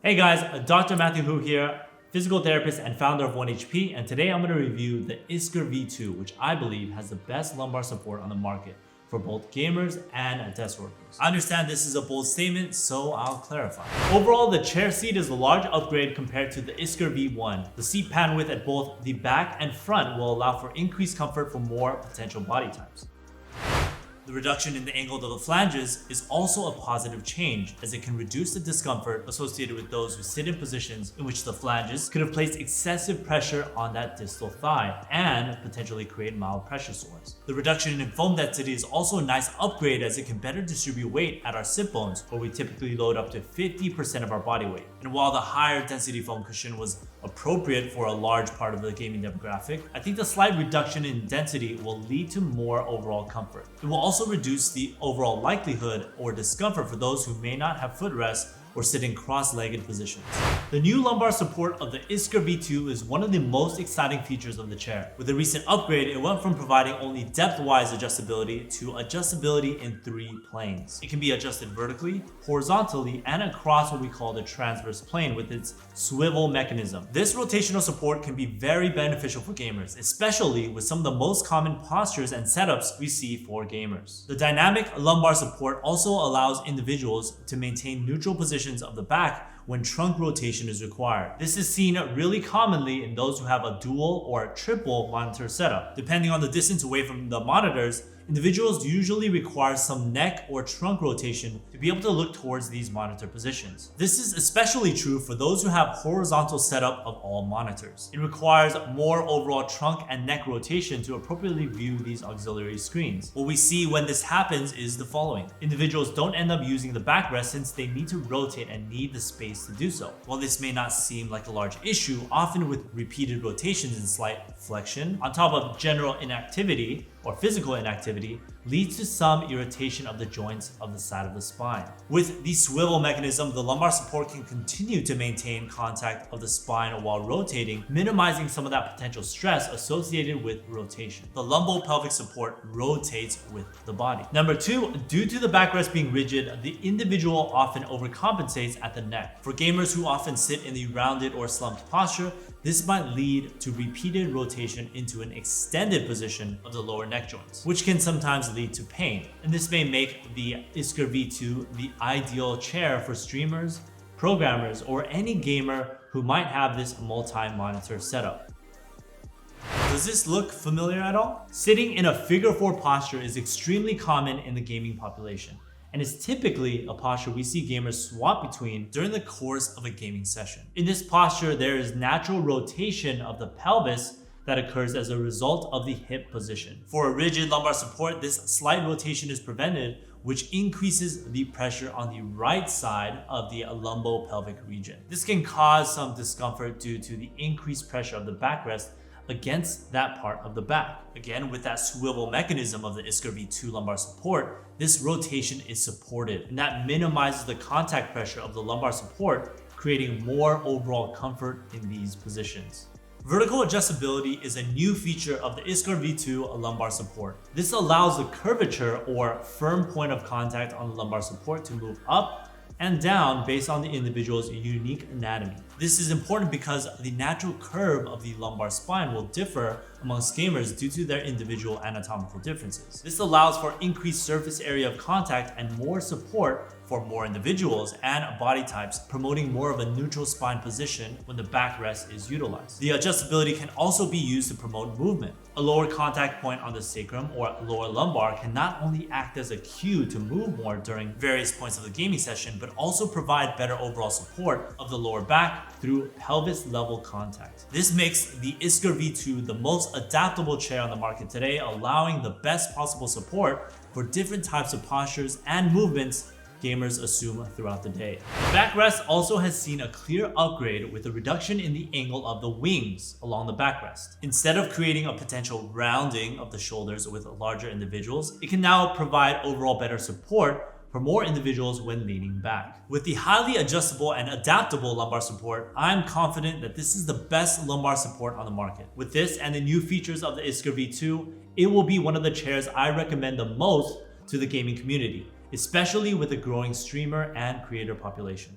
Hey guys, Dr. Matthew Hu here, physical therapist and founder of 1HP, and today I'm going to review the Iskur V2, which I believe has the best lumbar support on the market for both gamers and desk workers. I understand this is a bold statement, so I'll clarify. Overall, the chair seat is a large upgrade compared to the Iskur V1. The seat pan width at both the back and front will allow for increased comfort for more potential body types. The reduction in the angle of the flanges is also a positive change, as it can reduce the discomfort associated with those who sit in positions in which the flanges could have placed excessive pressure on that distal thigh and potentially create mild pressure sores. The reduction in foam density is also a nice upgrade, as it can better distribute weight at our sit bones, where we typically load up to 50% of our body weight. And while the higher density foam cushion was appropriate for a large part of the gaming demographic, I think the slight reduction in density will lead to more overall comfort. It will also reduce the overall likelihood or discomfort for those who may not have footrest or sit in cross-legged positions. The new lumbar support of the Iskur V2 is one of the most exciting features of the chair. With the recent upgrade, it went from providing only depth-wise adjustability to adjustability in 3 planes. It can be adjusted vertically, horizontally, and across what we call the transverse plane with its swivel mechanism. This rotational support can be very beneficial for gamers, especially with some of the most common postures and setups we see for gamers. The dynamic lumbar support also allows individuals to maintain neutral positions of the back when trunk rotation is required. This is seen really commonly in those who have a dual or triple monitor setup. Depending on the distance away from the monitors, individuals usually require some neck or trunk rotation to be able to look towards these monitor positions. This is especially true for those who have horizontal setup of all monitors. It requires more overall trunk and neck rotation to appropriately view these auxiliary screens. What we see when this happens is the following. Individuals don't end up using the backrest since they need to rotate and need the space to do so. While this may not seem like a large issue, often with repeated rotations and slight flexion, on top of general inactivity or physical inactivity, leads to some irritation of the joints of the side of the spine. With the swivel mechanism, the lumbar support can continue to maintain contact of the spine while rotating, minimizing some of that potential stress associated with rotation. The lumbo-pelvic support rotates with the body. Number 2, due to the backrest being rigid, the individual often overcompensates at the neck. For gamers who often sit in the rounded or slumped posture, this might lead to repeated rotation into an extended position of the lower neck joints, which can sometimes lead to pain. And this may make the Iskur V2 the ideal chair for streamers, programmers, or any gamer who might have this multi-monitor setup. Does this look familiar at all? Sitting in a figure 4 posture is extremely common in the gaming population, and is typically a posture we see gamers swap between during the course of a gaming session. In this posture, there is natural rotation of the pelvis that occurs as a result of the hip position. For a rigid lumbar support, this slight rotation is prevented, which increases the pressure on the right side of the lumbo-pelvic region. This can cause some discomfort due to the increased pressure of the backrest against that part of the back. Again, with that swivel mechanism of the Iskur V2 lumbar support, this rotation is supported, and that minimizes the contact pressure of the lumbar support, creating more overall comfort in these positions. Vertical adjustability is a new feature of the Iskur V2 lumbar support. This allows the curvature or firm point of contact on the lumbar support to move up and down based on the individual's unique anatomy. This is important because the natural curve of the lumbar spine will differ amongst gamers due to their individual anatomical differences. This allows for increased surface area of contact and more support for more individuals and body types, promoting more of a neutral spine position when the backrest is utilized. The adjustability can also be used to promote movement. A lower contact point on the sacrum or lower lumbar can not only act as a cue to move more during various points of the gaming session, but also provide better overall support of the lower back through pelvis level contact. This makes the Iskur V2 the most adaptable chair on the market today, allowing the best possible support for different types of postures and movements gamers assume throughout the day. The backrest also has seen a clear upgrade with a reduction in the angle of the wings along the backrest. Instead of creating a potential rounding of the shoulders with larger individuals, it can now provide overall better support for more individuals when leaning back. With the highly adjustable and adaptable lumbar support, I'm confident that this is the best lumbar support on the market. With this and the new features of the Iskur V2, it will be one of the chairs I recommend the most to the gaming community, especially with the growing streamer and creator population.